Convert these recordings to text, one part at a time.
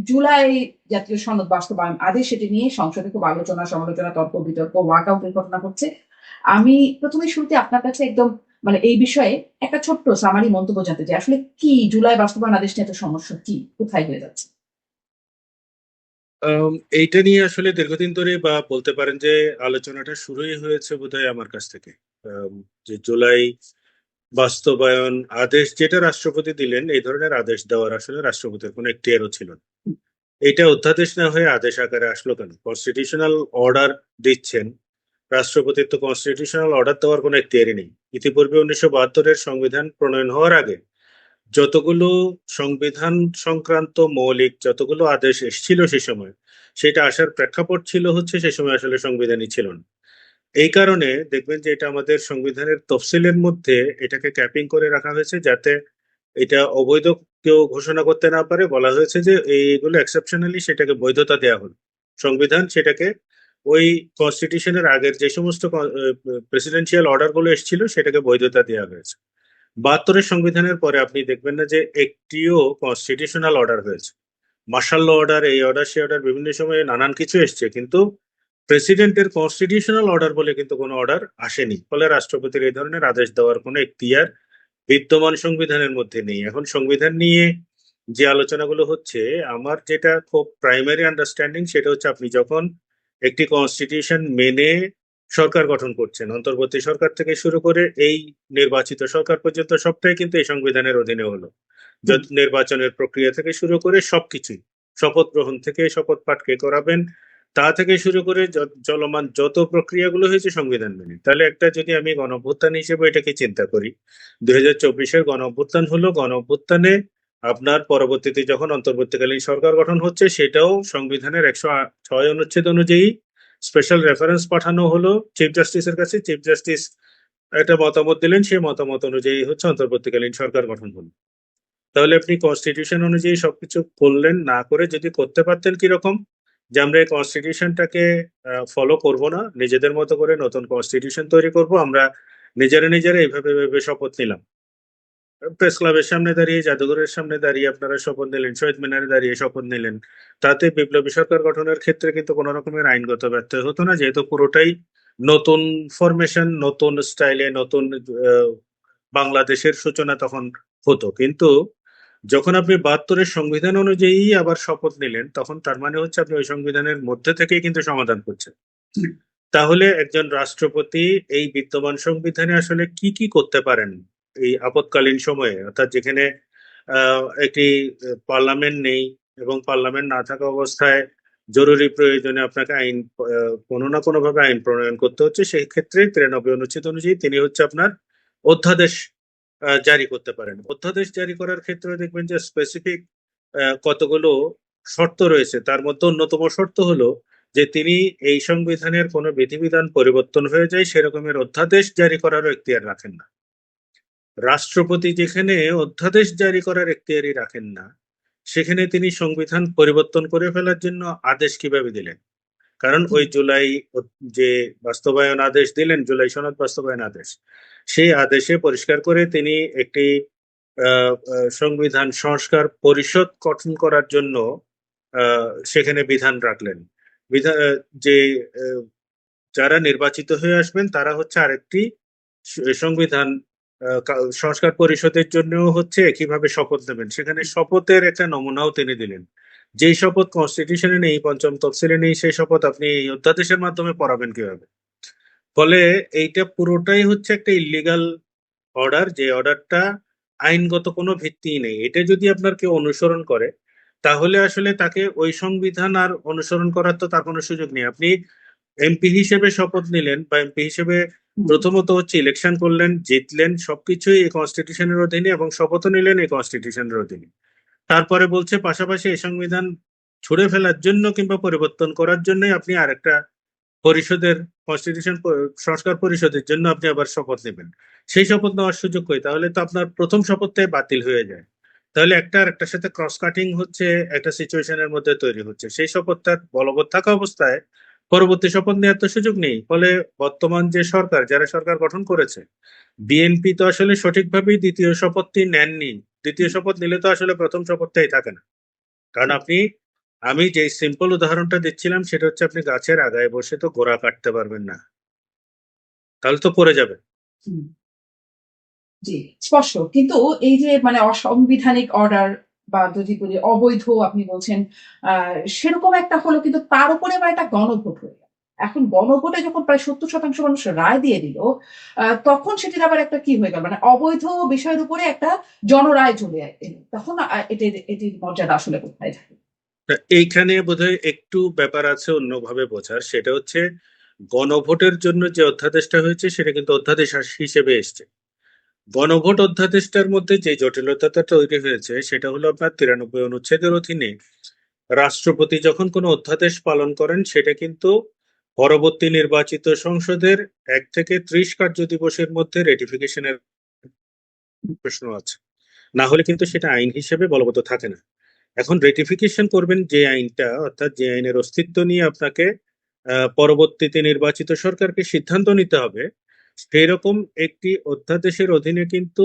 জুলাই জাতীয় সনদ বাস্তবায়ন আদেশ সেটি নিয়ে সংসদে খুব আলোচনা সমালোচনা তর্ক বিতর্ক ওয়াকআউটের ঘটনা ঘটছে। আমি প্রথমে শুরুতে আপনার কাছে একদম মানে এই বিষয়ে একটা ছোট্ট সামারি মন্তব্য জানতে চাই, আসলে কি জুলাই বাস্তবায়ন আদেশ নিয়ে এত সমস্যা, কি কোথায় হয়ে যাচ্ছে? এইটা নিয়ে আসলে দীর্ঘদিন ধরে বা বলতে পারেন যে আলোচনাটা শুরুই হয়েছে বোধহয় আমার কাছ থেকে। আম, যে জুলাই বাস্তবায়ন আদেশ যেটা রাষ্ট্রপতি দিলেন, এই ধরনের আদেশ দেওয়ার আসলে রাষ্ট্রপতির কোনো এখতিয়ারও ছিল না। এটা অধ্যাদেশ না হয়ে আদেশ আকারে আসলো কেন? কনস্টিটিউশনাল অর্ডার দিচ্ছেন, রাষ্ট্রপতির তো কনস্টিটিউশনাল অর্ডার দেওয়ার কোনো এখতিয়ারই নেই। ইতিপূর্বে 1972-এর সংবিধান প্রণয়ন হওয়ার আগে যতগুলো সংবিধান সংক্রান্ত মৌলিক যতগুলো আদেশ এসেছিল সে সময়, সেটা আসার প্রেক্ষাপট ছিল হচ্ছে সে সময় আসলে সংবিধানই ছিল না। এই কারণে দেখবেন যে এটা আমাদের সংবিধানের তফসিলের মধ্যে এটাকে ক্যাপিং করে রাখা হয়েছে, যাতে এটা অবৈধ কেউ ঘোষণা করতে না পারে। বলা হয়েছে যে এইগুলো এক্সেপশনালি সেটাকে বৈধতা দেওয়া হলো। সংবিধান সেটাকে ওই কনস্টিটিউশনের আগের যে সমস্ত প্রেসিডেন্সিয়াল অর্ডার গুলো এসেছিল সেটাকে বৈধতা দেওয়া হয়েছে। 72-এর সংবিধানের পরে আপনি দেখবেন না যে একটিও কনস্টিটিউশনাল অর্ডার হয়েছে। মার্শাল ল অর্ডার, এই অর্ডার সে অর্ডার বিভিন্ন সময়ে নানান কিছু এসছে, কিন্তু প্রেসিডেন্টের কনস্টিটিউশনাল অর্ডার বলে কিন্তু কোনো অর্ডার আসেনি। ফলে রাষ্ট্রপতির এই ধরনের আদেশ দেওয়ার কোনো এখতিয়ার বিদ্যমান সংবিধানের মধ্যে নেই। এখন সংবিধান নিয়ে যে আলোচনাগুলো হচ্ছে, আমার যেটা খুব প্রাইমারি আন্ডারস্ট্যান্ডিং সেটা হচ্ছে আপনি যখন একটি কনস্টিটিউশন মেনে সরকার গঠন করছেন, অন্তর্বর্তী সরকার থেকে শুরু করে এই নির্বাচিত সরকার পর্যন্ত সবটাই কিন্তু এই সংবিধানের অধীনে হলো। হুম। নির্বাচনের প্রক্রিয়া থেকে শুরু করে সবকিছুই, শপথ গ্রহণ থেকে শপথ পাঠ কে করাবেন তা থেকে শুরু করে চলমান যত প্রক্রিয়াগুলো হয়েছে সংবিধান মেনে। তাহলে একটা যদি আমি গণঅভ্যুত্থান হিসেবে এটাকে চিন্তা করি, 2024-এর গণঅভ্যুত্থান হলো, গণঅভ্যুত্থানে আপনার পরবর্তীতে যখন অন্তর্বর্তীকালীন সরকার গঠন হচ্ছে সেটাও সংবিধানের 106 অনুচ্ছেদ অনুযায়ী স্পেশাল রেফারেন্স পাঠানো হলো চিফ জাস্টিসের কাছে। চিফ জাস্টিস একটা মতামত দিলেন, সেই মতামত অনুযায়ী হচ্ছে অন্তর্বর্তীকালীন সরকার গঠন হলো। তাহলে আপনি কনস্টিটিউশন অনুযায়ী সবকিছু করলেন, না করে যদি করতে পারতেন কিরকম, যে আমরা এই কনস্টিটিউশনটাকে ফলো করব না, নিজেদের মতো করে নতুন কনস্টিটিউশন তৈরি করব, আমরা নিজেরা নিজেরা এইভাবে ভেবে শপথ নিলাম। প্রেস ক্লাবের সামনে দাঁড়িয়ে, জাদুঘরের সামনে দাঁড়িয়ে আপনারা শপথ নিলেন, শহীদ মিনারে দাঁড়িয়ে শপথ নিলেন। তাতে বিপ্লবী সরকার গঠনের ক্ষেত্রে কিন্তু কোনো রকমের আইনগত ব্যত্যয় হতো না, যেহেতু পুরোটাই নতুন ফরমেশন, নতুন স্টাইলে, নতুন আহ, বাংলাদেশের সূচনা তখন হতো। কিন্তু যখন আপনি 72-এর সংবিধান অনুযায়ী আবার শপথ নিলেন, তখন তার মানে হচ্ছে আপনি ওই সংবিধানের মধ্যে থেকেই কিন্তু সমাধান করছেন। তাহলে একজন রাষ্ট্রপতি এই বিদ্যমান সংবিধানে আসলে কি কি করতে পারেন এই আপৎকালীন সময়ে, অর্থাৎ যেখানে একটি পার্লামেন্ট নেই, এবং পার্লামেন্ট না থাকা অবস্থায় জরুরি প্রয়োজনে আপনাকে আইন কোনো না কোনো ভাবে আইন প্রণয়ন করতে হচ্ছে। সেই ক্ষেত্রে 93 অনুচ্ছেদ অনুযায়ী তিনি হচ্ছে আপনার অধ্যাদেশ জারি করতে পারেন। অধ্যাদেশ জারি করার ক্ষেত্রে দেখবেন যে স্পেসিফিক কতগুলো শর্ত রয়েছে। তার মধ্যে অন্যতম শর্ত হলো যে তিনি এই সংবিধানের কোনো বিধিবিধান পরিবর্তন হয়ে যায় সেরকমের অধ্যাদেশ জারি করারও এখতিয়ার রাখেন না। রাষ্ট্রপতি যেখানে অধ্যাদেশ জারি করার এখতিয়ারই রাখেন না, সেখানে তিনি সংবিধান পরিবর্তন করে ফেলার জন্য আদেশ কিভাবে দিলেন? কারণ ওই জুলাই যে বাস্তবায়ন আদেশ দিলেন, জুলাই সনদ বাস্তবায়ন আদেশ, সেই আদেশে পরিষ্কার করে তিনি একটি সংবিধান সংস্কার পরিষদ গঠন করার জন্য সেখানে বিধান রাখলেন। বিধান যে আহ, যারা নির্বাচিত হয়ে আসবেন তারা হচ্ছে আরেকটি সংবিধান সংস্কার পরিষদের জন্য হচ্ছে একইভাবে শপথ নেবেন। সেখানে শপথের একটা নমুনাও তিনি দিলেন। যেই শপথ কনস্টিটিউশনে নেই, পঞ্চম তফসিলে নেই, সেই শপথ আপনি এই অধ্যাদেশের মাধ্যমে পড়াবেন কিভাবে? ফলে এইটা পুরোটাই হচ্ছে একটা ইলিগাল অর্ডার, যে অর্ডারটা আইনগত কোনো ভিত্তি নেই। এটা যদি আপনার কেউ অনুসরণ করে, তাহলে আসলে তাকে ওই সংবিধান আর অনুসরণ করার তো তার কোনো সুযোগ নেই। আপনি এমপি হিসেবে শপথ নিলেন বা এমপি হিসেবে প্রথমত হচ্ছে ইলেকশন করলেন, জিতলেন, সবকিছুই এই কনস্টিটিউশনের অধীনে, এবং শপথও নিলেন এই কনস্টিটিউশনের অধীনে। তারপরে বলছে পাশাপাশি এই সংবিধান ছুঁড়ে ফেলার জন্য কিংবা পরিবর্তন করার জন্যই আপনি আরেকটা পরিষদের কনস্টিটিউশন সংস্কার পরিষদের জন্য আপনি আবার শপথ নেবেন। সেই শপথ নেওয়ার সুযোগ কই? তাহলে তো আপনার প্রথম শপথটাই বাতিল হয়ে যায়। তাহলে একটা আর একটার সাথে ক্রস কাটিং হচ্ছে, একটা সিচুয়েশনের মধ্যে তৈরি হচ্ছে। সেই শপথটা বলবৎ থাকা অবস্থায় পরবর্তী শপথ নেওয়ার তো সুযোগ নেই। ফলে বর্তমান যে সরকার, যারা সরকার গঠন করেছে, বিএনপি তো আসলে সঠিকভাবেই দ্বিতীয় শপথটি নেননি। দ্বিতীয় শপথ নিলে তো আসলে প্রথম শপথটাই থাকে না। কারণ আমি যে সিম্পল উদাহরণটা দিচ্ছিলাম সেটা হচ্ছে আপনি গাছের আগায় বসে তো গোড়া কাটতে পারবেন না, তাহলে তো পড়ে যাবে। হুম, জি, স্পষ্ট। কিন্তু এই যে মানে অসাংবিধানিক অর্ডার বা যদি বলি অবৈধ আপনি বলছেন, সেরকম একটা হলো, কিন্তু তার উপরে আবার একটা গণভোট হয়ে গেল। এখন গণভোটে যখন প্রায় ৭০% মানুষ রায় দিয়ে দিল, তখন সেটির আবার একটা কি হয়ে গেল? মানে অবৈধ বিষয়ের উপরে একটা জনরায় চলে এলো। তখন এটির মর্যাদা আসলে কোথায় থাকে? তা এইখানে বোধহয় একটু ব্যাপার আছে অন্যভাবে বোঝার, সেটা হচ্ছে গণভোটের জন্য যে অধ্যাদেশটা হয়েছে সেটা কিন্তু অধ্যাদেশ হিসেবে এসছে। গণভোট অধ্যাদেশটার মধ্যে যে জটিলতাটা তৈরি হয়েছে সেটা হলো আপনার 93 অনুচ্ছেদের অধীনে রাষ্ট্রপতি যখন কোনো অধ্যাদেশ পালন করেন সেটা কিন্তু পরবর্তী নির্বাচিত সংসদের 1 থেকে 30 কার্য দিবসের মধ্যে রেটিফিকেশনের প্রশ্ন আছে, না হলে কিন্তু সেটা আইন হিসেবে বলবৎ থাকে না। এখন রেটিফিকেশন করবেন যে আইনটা, অর্থাৎ যে আইনের অস্তিত্ব নিয়ে আপনাকে পরবর্তীতে নির্বাচিত সরকারকে সিদ্ধান্ত নিতে হবে, সেই রকম একটি অধ্যাদেশের অধীনে কিন্তু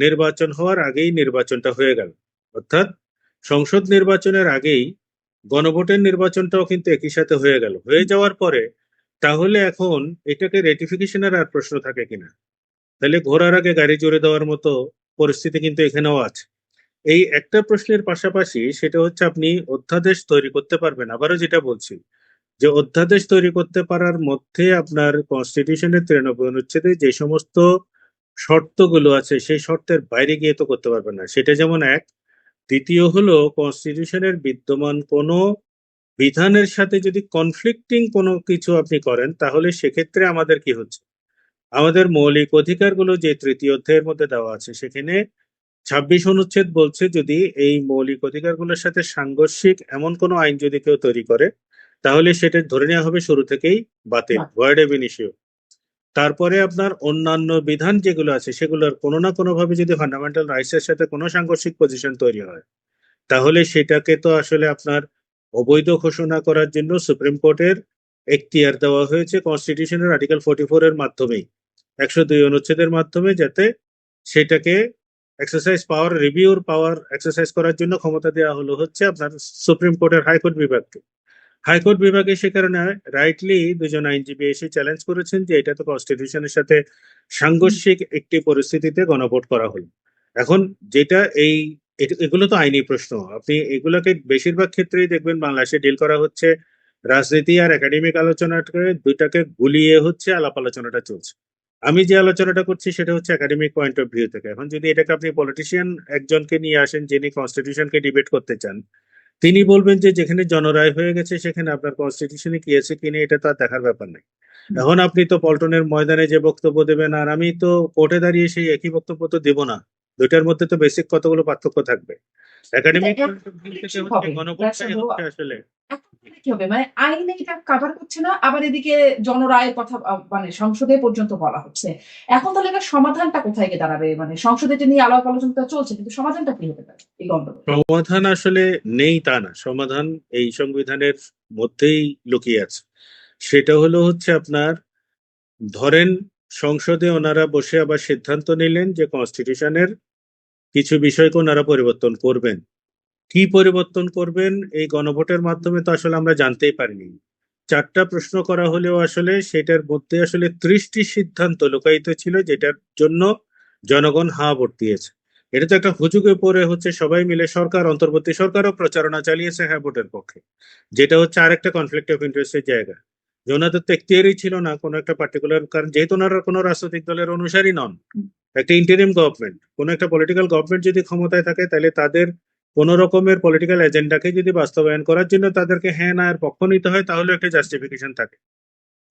নির্বাচন হওয়ার আগেই নির্বাচনটা হয়ে গেল। অর্থাৎ সংসদ নির্বাচনের আগেই গণভোটের নির্বাচনটাও কিন্তু একই সাথে হয়ে যাওয়ার পরে তাহলে এখন এটাকে রেটিফিকেশনের আর প্রশ্ন থাকে কিনা? তাহলে ঘোড়ার আগে গাড়ি জোরে দেওয়ার মতো পরিস্থিতি কিন্তু এখানেও আছে। এই একটা প্রশ্নের পাশাপাশি সেটা হচ্ছে আপনি অধ্যাদেশ তৈরি করতে পারবেন, আবারও যেটা বলছি যে অধ্যাদেশ তৈরি করতে পারার মধ্যে আপনার কনস্টিটিউশনের 93 অনুচ্ছেদে যে সমস্ত শর্তগুলো আছে সেই শর্তের বাইরে গিয়ে তো করতে পারবেন না, সেটা যেমন এক। দ্বিতীয় হলো কনস্টিটিউশনের বিদ্যমান কোনো বিধানের সাথে যদি কনফ্লিক্টিং কোনো কিছু আপনি করেন তাহলে সেক্ষেত্রে আমাদের কি হচ্ছে, আমাদের মৌলিক অধিকারগুলো যে তৃতীয় অধ্যায়ের মধ্যে দেওয়া আছে সেখানে 26 অনুচ্ছেদ বলছে যদি এই মৌলিক অধিকারগুলোর সাথে সাংঘর্ষিক এমন কোনো আইন যদি কেউ তৈরি করে তাহলে সেটা ধরে নেওয়া হবে শুরু থেকেই বাতিল, বাহ! ভয়েড এব ইনিশিও। তারপরে আপনার অন্যান্য বিধান যেগুলো আছে সেগুলোর কোনো না কোনো ভাবে যদি ফান্ডামেন্টাল রাইটস এর সাথে কোনো সাংঘর্ষিক পজিশন তৈরি হয় তাহলে সেটাকে তো আসলে আপনার অবৈধ ঘোষণা করার জন্য সুপ্রিম কোর্টের এখতিয়ার দেওয়া হয়েছে কনস্টিটিউশনের আর্টিকেল 44 এর মাধ্যমেই, 102 অনুচ্ছেদের মাধ্যমে, যাতে সেটাকে এক্সারসাইজ পাওয়ার, রিভিউর পাওয়ার এক্সারসাইজ করার জন্য ক্ষমতা দেওয়া হলো হচ্ছে আপনার সুপ্রিম কোর্টের হাইকোর্ট বিভাগকে। হাইকোর্ট বিভাগে সে কারণে রাইটলি দুজন আইনজীবী এসে চ্যালেঞ্জ করেছেন যে এটা তো কনস্টিটিউশনের সাথে হুম, সাংঘর্ষিক একটি পরিস্থিতিতে গণভোট করা হলো। এখন যেটা এগুলো তো আইনি প্রশ্ন, আপনি এগুলোকে বেশিরভাগ ক্ষেত্রেই দেখবেন বাংলাদেশে ডিল করা হচ্ছে রাজনীতি আর একাডেমিক আলোচনাটাকে দুইটাকে গুলিয়ে হচ্ছে আলাপ আলোচনাটা চলছে। আমি যে আলোচনাটা করছি সেটা হচ্ছে একাডেমিক পয়েন্ট অফ ভিউ থেকে। এখন যদি এটাকে আপনি পলিটিশিয়ান একজনকে নিয়ে আসেন যিনি কনস্টিটিউশনকে ডিবেট করতে চান, তিনি বলবেন যে যেখানে জনরায় হয়ে গেছে সেখানে আপনার কনস্টিটিউশনে কি আছে কিনা এটা তো আর দেখার ব্যাপার নাই। হুম। এখন আপনি তো পল্টনের ময়দানে যে বক্তব্য দেবেন আর আমি তো কোর্টে দাঁড়িয়ে সেই একই বক্তব্য তো দেব না, দুইটার মধ্যে তো বেসিক কতগুলো পার্থক্য থাকবে। কিন্তু একাডেমিক এখন পয়েন্ট অফ ভিউ তাহলে থেকে কি হচ্ছে হবে? গণভোটটাই হচ্ছে আসলে। এখন তাহলে কি হবে? মানে আইনে এটা কভার করছে না, আবার এদিকে জনরায়ের কথা মানে সংসদে পর্যন্ত বলা হচ্ছে। এখন তাহলে এটার সমাধানটা কোথায় গিয়ে দাঁড়াবে? মানে সংসদে এটা নিয়ে আলাপ আলোচনা চলছে, কিন্তু সমাধানটা কি হতে পারে এই গন্ডগোলের? সমাধান আসলে নেই তা না, সমাধান এই সংবিধানের মধ্যেই লুকিয়ে আছে। সেটা হলো হচ্ছে আপনার, ধরেন সংসদে ওনারা বসে আবার সিদ্ধান্ত নিলেন যে কনস্টিটিউশনের কিছু বিষয়কে ওনারা পরিবর্তন করবেন। কি পরিবর্তন করবেন এই গণভোটের মাধ্যমে তো আসলে আমরা জানতেই পারিনি। 4টা প্রশ্ন করা হলেও আসলে সেটার মধ্যে আসলে 30টি সিদ্ধান্ত লুকায়িত ছিল যেটার জন্য জনগণ হা ভোট দিয়েছে। এটা তো একটা হুজুগে পড়ে হচ্ছে সবাই মিলে সরকার, অন্তর্বর্তী সরকারও প্রচারণা চালিয়েছে হ্যাঁ ভোটের পক্ষে, যেটা হচ্ছে আরেকটা কনফ্লিক্ট অফ ইন্টারেস্টের জায়গা। যে ওনাদের তো এখতিয়ারই ছিল না কোনো একটা পার্টিকুলার, কারণ যেহেতু ওনারা কোনো রাজনৈতিক দলের অনুসারী নন, হুম, একটা ইন্টারিম গভর্নমেন্ট, কোনো একটা পলিটিক্যাল গভর্নমেন্ট যদি ক্ষমতায় থাকে তাহলে তাদের কোন রকমের পলিটিক্যাল এজেন্ডাকে যদি বাস্তবায়ন করার জন্য তাদেরকে হ্যাঁ না এর পক্ষ নিতে হয় তাহলে একটা জাস্টিফিকেশন থাকে।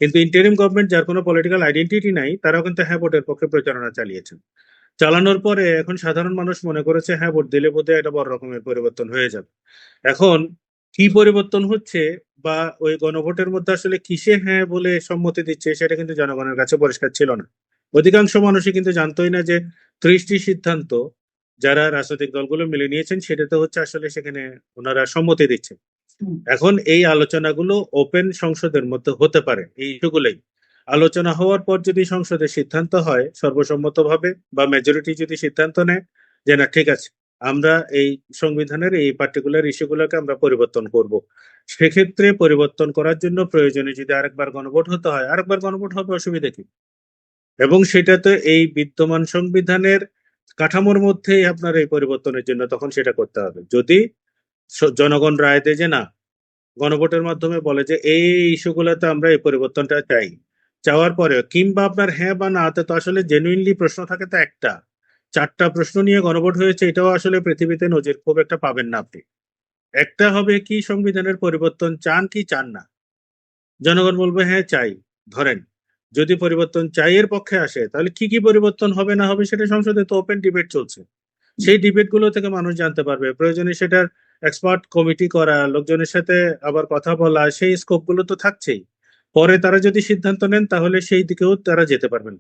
কিন্তু ইন্টারিম গভর্নমেন্ট যার কোনো পলিটিক্যাল আইডেন্টিটি নাই তারাও কিন্তু হ্যাঁ ভোটের পক্ষে প্রচারণা চালিয়েছেন। চালানোর পরে এখন সাধারণ মানুষ মনে করেছে হ্যাঁ ভোট দিলে বোধহয় একটা বড় রকমের পরিবর্তন হয়ে যাবে। এখন কি পরিবর্তন হচ্ছে বা ওই গণভোটের মধ্যে আসলে কিসে হ্যাঁ বলে সম্মতি দিচ্ছে সেটা কিন্তু জনগণের কাছে পরিষ্কার ছিল না। অধিকাংশ মানুষই কিন্তু জানতোই না যে 30টি সিদ্ধান্ত যারা রাজনৈতিক দলগুলো মিলে নিয়েছেন সেটাতে হচ্ছে আসলে সেখানে ওনারা সম্মতি দিচ্ছেন। হুম। এখন এই আলোচনাগুলো ওপেন সংসদের মধ্যে হতে পারে, এই ইস্যুগুলোই আলোচনা হওয়ার পর যদি সংসদের সিদ্ধান্ত হয় সর্বসম্মতভাবে বা মেজরিটি যদি সিদ্ধান্ত নেয় যে না ঠিক আছে আমরা এই সংবিধানের এই পার্টিকুলার ইস্যুগুলোকে আমরা পরিবর্তন করব। সেক্ষেত্রে পরিবর্তন করার জন্য প্রয়োজনে যদি আরেকবার গণভোট হতে হয়, আরেকবার গণভোট হবে, অসুবিধা কি? এবং সেটাতে এই বিদ্যমান সংবিধানের কাঠামোর মধ্যেই আপনার এই পরিবর্তনের জন্য তখন সেটা করতে হবে। যদি জনগণ রায় দেয় যে না, গণভোটের মাধ্যমে বলে যে এই ইস্যুগুলোতে আমরা এই পরিবর্তনটা চাই, চাওয়ার পরে কিংবা আপনার হ্যাঁ বা নাতে তো আসলে জেনুইনলি প্রশ্ন থাকে তো একটা, 4টা প্রশ্ন নিয়ে গণভোট হয়েছে, এটাও আসলে পৃথিবীতে নজির খুব একটা পাবেন না আপনি। একটা হবে কি সংবিধানের পরিবর্তন চান কি চান না, জনগণ বলবে হ্যাঁ চাই। ধরেন যদি পরিবর্তন চাই এর পক্ষে আসে, তাহলে কি কি পরিবর্তন হবে না হবে সেটা সংসদে তো ওপেন ডিবেট চলছে। সেই ডিবেট গুলো থেকে মানুষ জানতে পারবে, প্রয়োজনে সেটার এক্সপার্ট কমিটি করা, লোকজনের সাথে আবার কথা বলা, সেই স্কোপ গুলো তো থাকছেই। পরে তারা যদি সিদ্ধান্ত নেন তাহলে সেই দিকেও তারা যেতে পারবেন।